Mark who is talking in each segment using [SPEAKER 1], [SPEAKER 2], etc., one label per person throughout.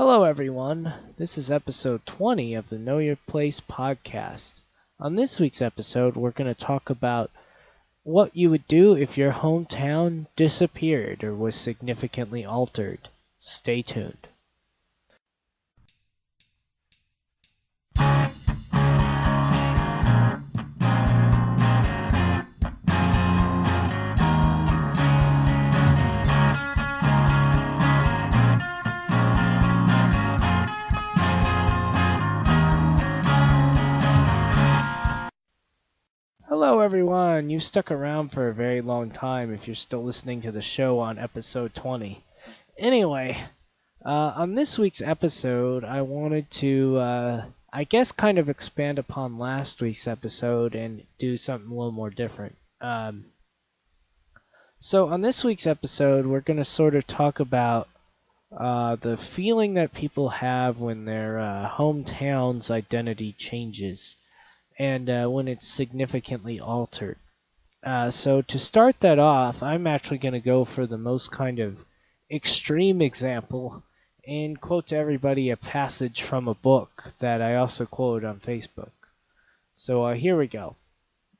[SPEAKER 1] Hello, everyone. This is episode 20 of the Know Your Place podcast. On this week's episode, we're going to talk about what you would do if your hometown disappeared or was significantly altered. Stay tuned. Hello, everyone. You stuck around for a very long time if you're still listening to the show on episode 20. Anyway, on this week's episode, I wanted to, kind of expand upon last week's episode and do something a little more different. So on this week's episode, we're going to sort of talk about the feeling that people have when their hometown's identity changes and when it's significantly altered. So to start that off, I'm actually going to go for the most kind of extreme example and quote to everybody a passage from a book that I also quoted on Facebook. So here we go.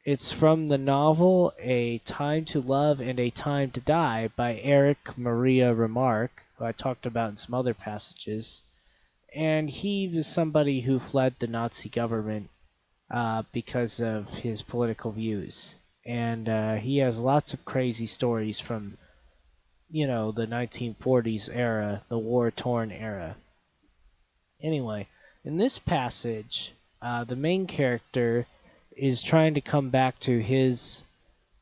[SPEAKER 1] It's from the novel A Time to Love and a Time to Die by Erich Maria Remarque, who I talked about in some other passages. And he was somebody who fled the Nazi government because of his political views. And he has lots of crazy stories from, the 1940s era, the war-torn era. Anyway, in this passage, the main character is trying to come back to his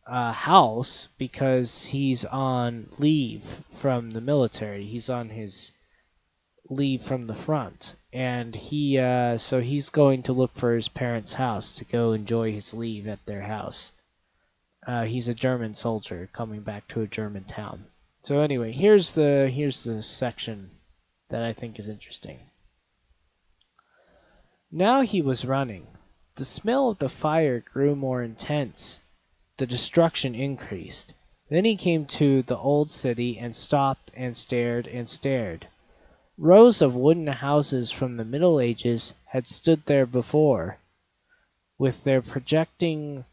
[SPEAKER 1] house because he's on leave from the military. He's on his leave from the front, and so he's going to look for his parents' house to go enjoy his leave at their house. He's a German soldier coming back to a German town. So anyway, here's the section that I think is interesting. Now he was running. The smell of the fire grew more intense. The destruction increased. Then he came to the old city and stopped and stared and stared. Rows of wooden houses from the Middle Ages had stood there before, with their projecting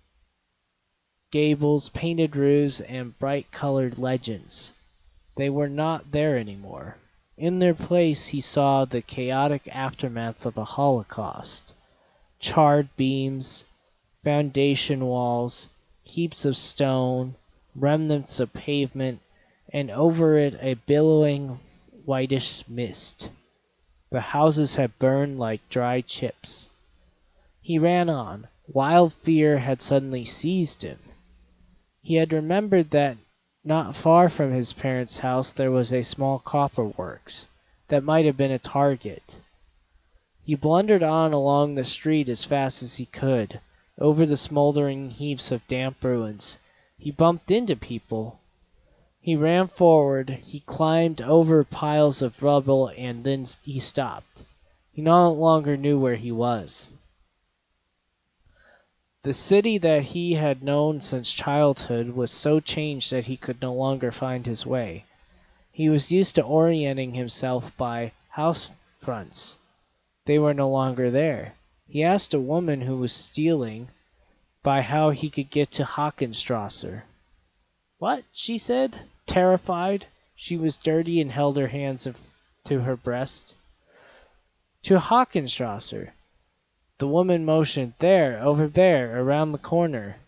[SPEAKER 1] gables, painted roofs, and bright-colored legends. They were not there anymore. In their place he saw the chaotic aftermath of a Holocaust. Charred beams, foundation walls, heaps of stone, remnants of pavement, and over it a billowing whitish mist. The houses had burned like dry chips. He ran on. Wild fear had suddenly seized him. He had remembered that not far from his parents' house there was a small copper works that might have been a target. He blundered on along the street as fast as he could, over the smoldering heaps of damp ruins. He bumped into people. He ran forward, he climbed over piles of rubble, and then he stopped. He no longer knew where he was. The city that he had known since childhood was so changed that he could no longer find his way. He was used to orienting himself by house fronts. They were no longer there. He asked a woman who was stealing by how he could get to Hockenstrasser. "What?" she said, terrified. She was dirty and held her hands to her breast. "To Hockenstrasser." The woman motioned. "There, over there, around the corner."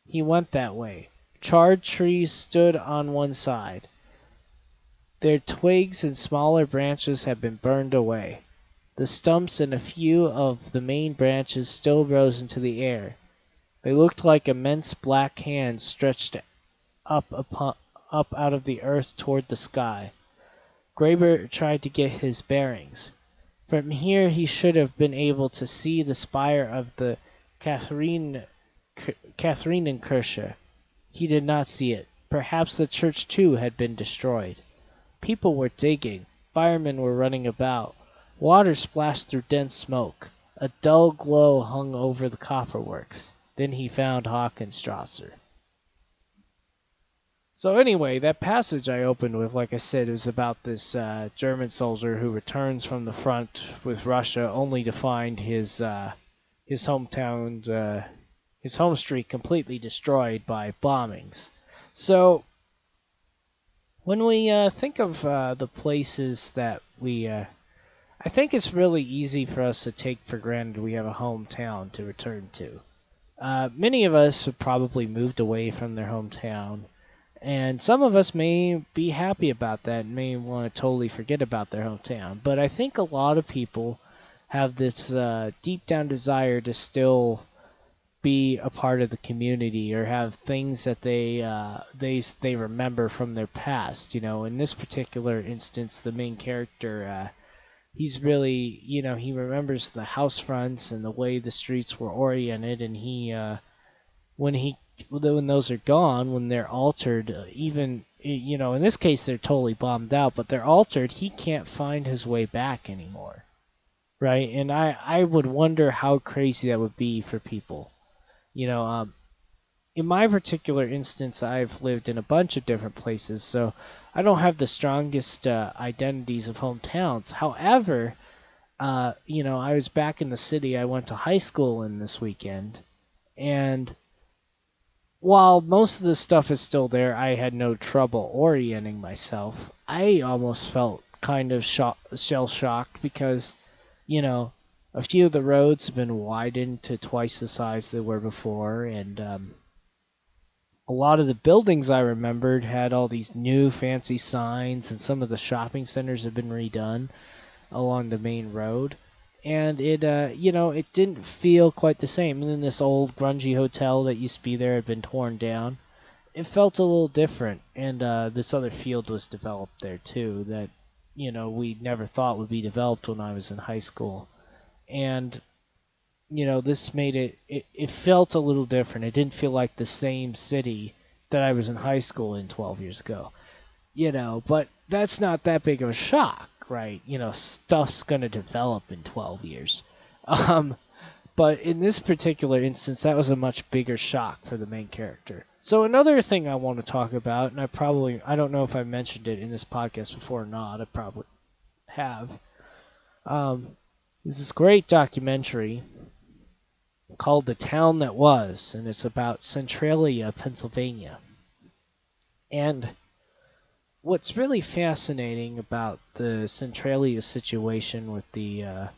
[SPEAKER 1] He went that way. Charred trees stood on one side. Their twigs and smaller branches had been burned away. The stumps and a few of the main branches still rose into the air. They looked like immense black hands stretched up out of the earth toward the sky. Graeber tried to get his bearings. From here he should have been able to see the spire of the Katharinenkirche. He did not see it. Perhaps the church too had been destroyed. People were digging. Firemen were running about. Water splashed through dense smoke. A dull glow hung over the copperworks. Then he found Hockenstrasser. So anyway, that passage I opened with, like I said, is about this German soldier who returns from the front with Russia, only to find his hometown, his home street completely destroyed by bombings. So when we think of the places that I think it's really easy for us to take for granted we have a hometown to return to. Many of us have probably moved away from their hometown, and some of us may be happy about that and may want to totally forget about their hometown. But I think a lot of people have this deep down desire to still be a part of the community or have things that they remember from their past. In this particular instance, the main character, he's really, he remembers the house fronts and the way the streets were oriented, and when those are gone, when they're altered, even, in this case they're totally bombed out, but they're altered, he can't find his way back anymore, right? And I would wonder how crazy that would be for people. In my particular instance, I've lived in a bunch of different places, so I don't have the strongest identities of hometowns. However, I was back in the city I went to high school in this weekend, and while most of the stuff is still there, I had no trouble orienting myself. I almost felt kind of shell-shocked because, a few of the roads have been widened to twice the size they were before, and a lot of the buildings I remembered had all these new fancy signs, and some of the shopping centers have been redone along the main road. And it didn't feel quite the same. And then this old grungy hotel that used to be there had been torn down. It felt a little different, and this other field was developed there too that, we never thought would be developed when I was in high school. And this made it felt a little different. It didn't feel like the same city that I was in high school in 12 years ago. But that's not that big of a shock, right? Stuff's going to develop in 12 years. But in this particular instance, that was a much bigger shock for the main character. So another thing I want to talk about, and I don't know if I mentioned it in this podcast before or not, I probably have, is this great documentary called The Town That Was, and it's about Centralia, Pennsylvania. And what's really fascinating about the Centralia situation with the,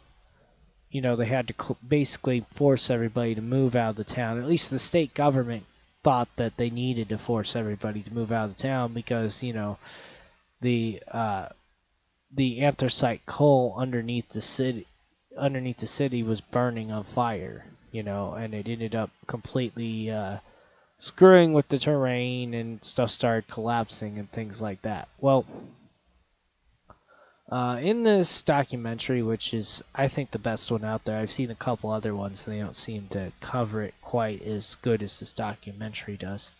[SPEAKER 1] they had to basically force everybody to move out of the town. At least the state government thought that they needed to force everybody to move out of the town because, the anthracite coal underneath the city was burning on fire, and it ended up completely screwing with the terrain, and stuff started collapsing and things like that. Well, in this documentary, which is, I think, the best one out there, I've seen a couple other ones, and they don't seem to cover it quite as good as this documentary does.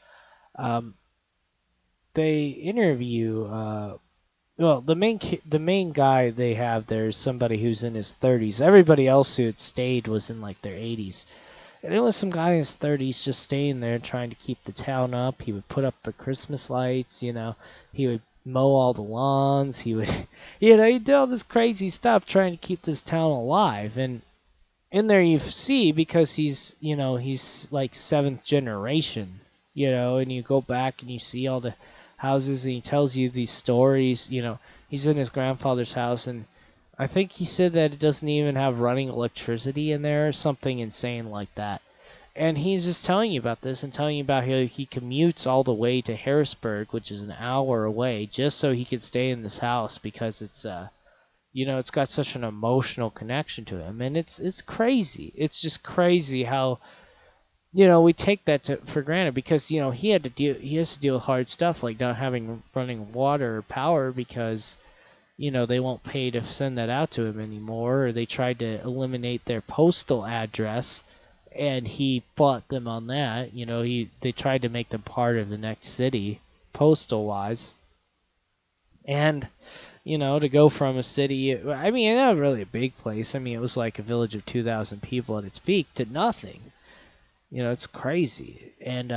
[SPEAKER 1] They interview, the main guy they have there is somebody who's in his 30s. Everybody else who had stayed was in like their 80s. And it was some guy in his 30s just staying there trying to keep the town up. He would put up the Christmas lights, he would mow all the lawns, he would, he'd do all this crazy stuff trying to keep this town alive. And in there you see, because he's like seventh generation, and you go back and you see all the houses, and he tells you these stories. He's in his grandfather's house, and I think he said that it doesn't even have running electricity in there or something insane like that. And he's just telling you about this and telling you about how he commutes all the way to Harrisburg, which is an hour away, just so he could stay in this house because it's it's got such an emotional connection to him. And it's crazy. It's just crazy how we take that for granted because he has to deal with hard stuff like not having running water or power because they won't pay to send that out to him anymore, or they tried to eliminate their postal address, and he fought them on that. They tried to make them part of the next city, postal-wise. And, to go from a city, not really a big place. It was like a village of 2,000 people at its peak to nothing. It's crazy. And,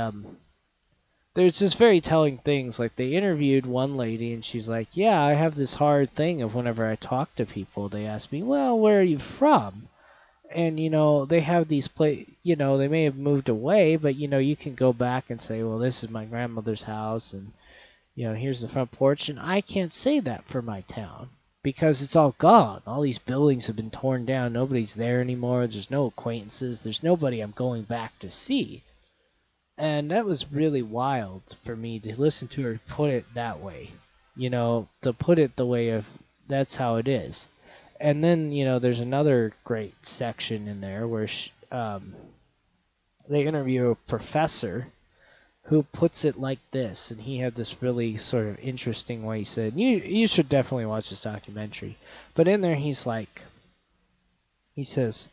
[SPEAKER 1] there's just very telling things. Like they interviewed one lady, and she's like, "Yeah, I have this hard thing of whenever I talk to people, they ask me, well, where are you from?' And they have these they may have moved away, but you can go back and say, well, this is my grandmother's house, and here's the front porch, and I can't say that for my town because it's all gone. All these buildings have been torn down. Nobody's there anymore. There's no acquaintances. There's nobody I'm going back to see. And that was really wild for me to listen to her put it that way. To put it the way of that's how it is. And then, there's another great section in there where they interview a professor who puts it like this, and he had this really sort of interesting way. He said, you should definitely watch this documentary. But in there, he says,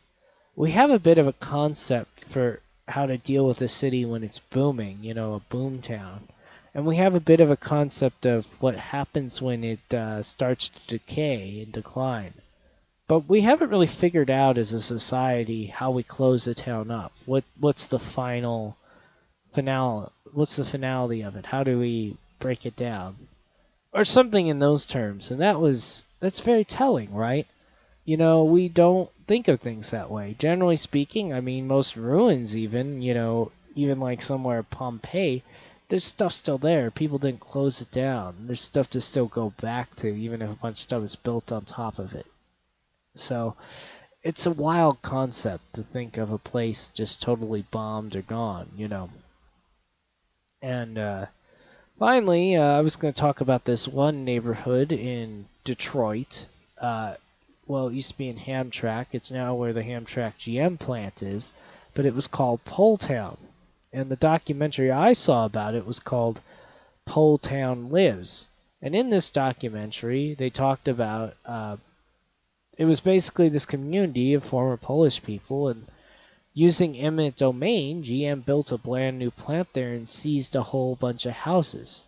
[SPEAKER 1] we have a bit of a concept for how to deal with a city when it's booming, a boom town. And we have a bit of a concept of what happens when it starts to decay and decline. But we haven't really figured out as a society how we close the town up. What's the final finale? What's the finality of it? How do we break it down? Or something in those terms. And that's very telling, right? We don't think of things that way. Generally speaking, I mean, most ruins even like somewhere Pompeii, there's stuff still there. People didn't close it down. There's stuff to still go back to, even if a bunch of stuff is built on top of it. So it's a wild concept to think of a place just totally bombed or gone, And finally, I was going to talk about this one neighborhood in Detroit. Well, it used to be in Hamtramck. It's now where the Hamtramck GM plant is, but it was called Poletown. And the documentary I saw about it was called Poletown Lives. And in this documentary, they talked about it was basically this community of former Polish people, and using eminent domain, GM built a brand new plant there and seized a whole bunch of houses.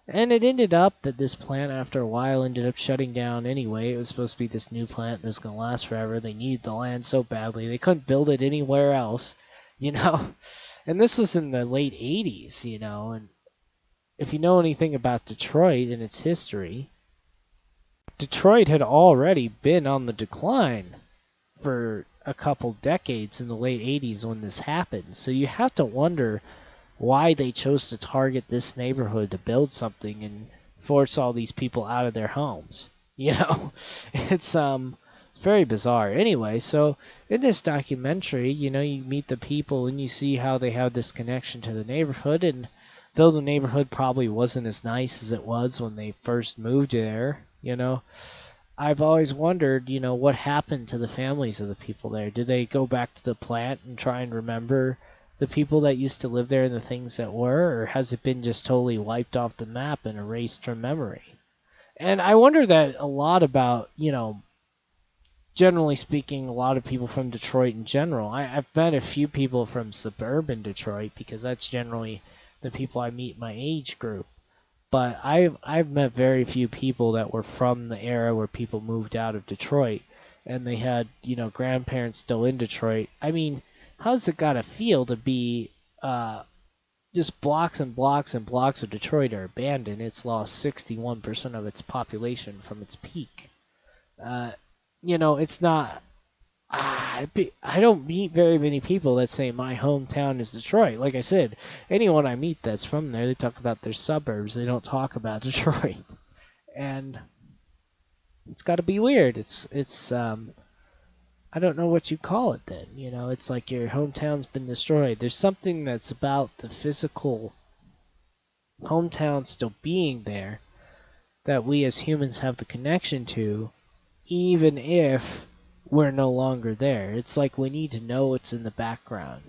[SPEAKER 1] And it ended up that this plant, after a while, ended up shutting down anyway. It was supposed to be this new plant that was going to last forever. They needed the land so badly. They couldn't build it anywhere else, And this was in the late 80s, And if you know anything about Detroit and its history, Detroit had already been on the decline for a couple decades in the late 80s when this happened. So you have to wonder why they chose to target this neighborhood to build something and force all these people out of their homes. It's very bizarre. Anyway, so in this documentary, you meet the people and you see how they have this connection to the neighborhood, and though the neighborhood probably wasn't as nice as it was when they first moved there, I've always wondered, what happened to the families of the people there. Did they go back to the plant and try and remember the people that used to live there and the things that were, or has it been just totally wiped off the map and erased from memory? And I wonder that a lot about, generally speaking, a lot of people from Detroit in general. I've met a few people from suburban Detroit because that's generally the people I meet in my age group. But I've met very few people that were from the era where people moved out of Detroit and they had, grandparents still in Detroit. I mean, how's it gotta feel to be just blocks and blocks and blocks of Detroit are abandoned? It's lost 61% of its population from its peak. It's not. I don't meet very many people that say my hometown is Detroit. Like I said, anyone I meet that's from there, they talk about their suburbs. They don't talk about Detroit, and it's got to be weird. It's I don't know what you call it then. It's like your hometown's been destroyed. There's something that's about the physical hometown still being there that we as humans have the connection to, even if we're no longer there. It's like we need to know what's in the background.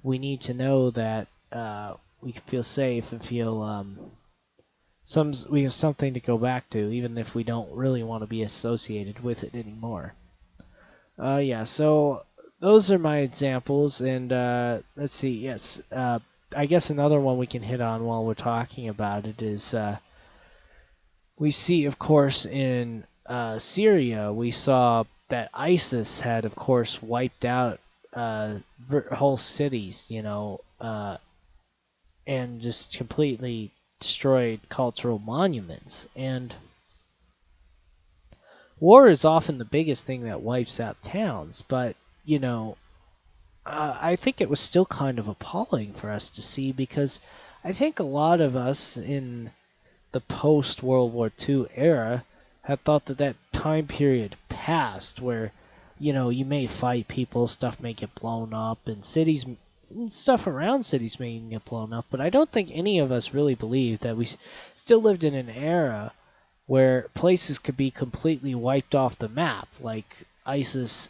[SPEAKER 1] We need to know that we feel safe and feel we have something to go back to, even if we don't really want to be associated with it anymore. So those are my examples, and let's see. Yes, I guess another one we can hit on while we're talking about it is we see, of course, in Syria, we saw that ISIS had, of course, wiped out whole cities, and just completely destroyed cultural monuments. And war is often the biggest thing that wipes out towns, but, I think it was still kind of appalling for us to see, because I think a lot of us in the post World War II era had thought that that time period passed where, you may fight people, stuff may get blown up, and stuff around cities may get blown up, but I don't think any of us really believed that we still lived in an era where places could be completely wiped off the map, like ISIS.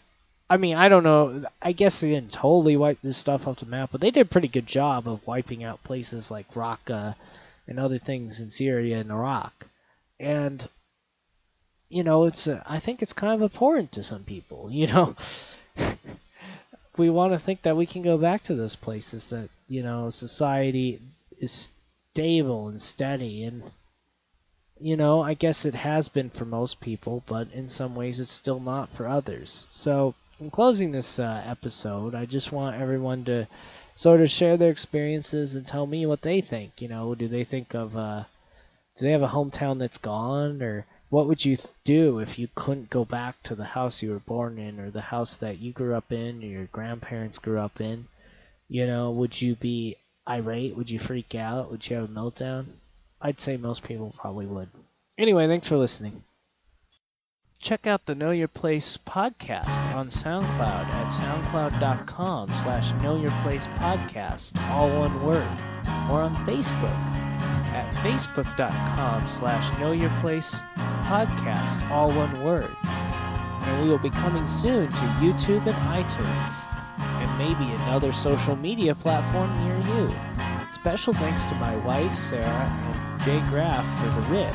[SPEAKER 1] I mean, I don't know. I guess they didn't totally wipe this stuff off the map, but they did a pretty good job of wiping out places like Raqqa and other things in Syria and Iraq. And, I think it's kind of abhorrent to some people, We want to think that we can go back to those places, that, society is stable and steady, and I guess it has been for most people, but in some ways it's still not for others. So, in closing this episode, I just want everyone to sort of share their experiences and tell me what they think. Do they think of, do they have a hometown that's gone? Or what would you do if you couldn't go back to the house you were born in, or the house that you grew up in, or your grandparents grew up in? Would you be irate? Would you freak out? Would you have a meltdown? I'd say most people probably would. Anyway, thanks for listening. Check out the Know Your Place podcast on SoundCloud at soundcloud.com/knowyourplacepodcast, all one word, or on Facebook at facebook.com/knowyourplacepodcast, all one word. And we will be coming soon to YouTube and iTunes, and maybe another social media platform near you. Special thanks to my wife, Sarah, and Jay Graff for the riff.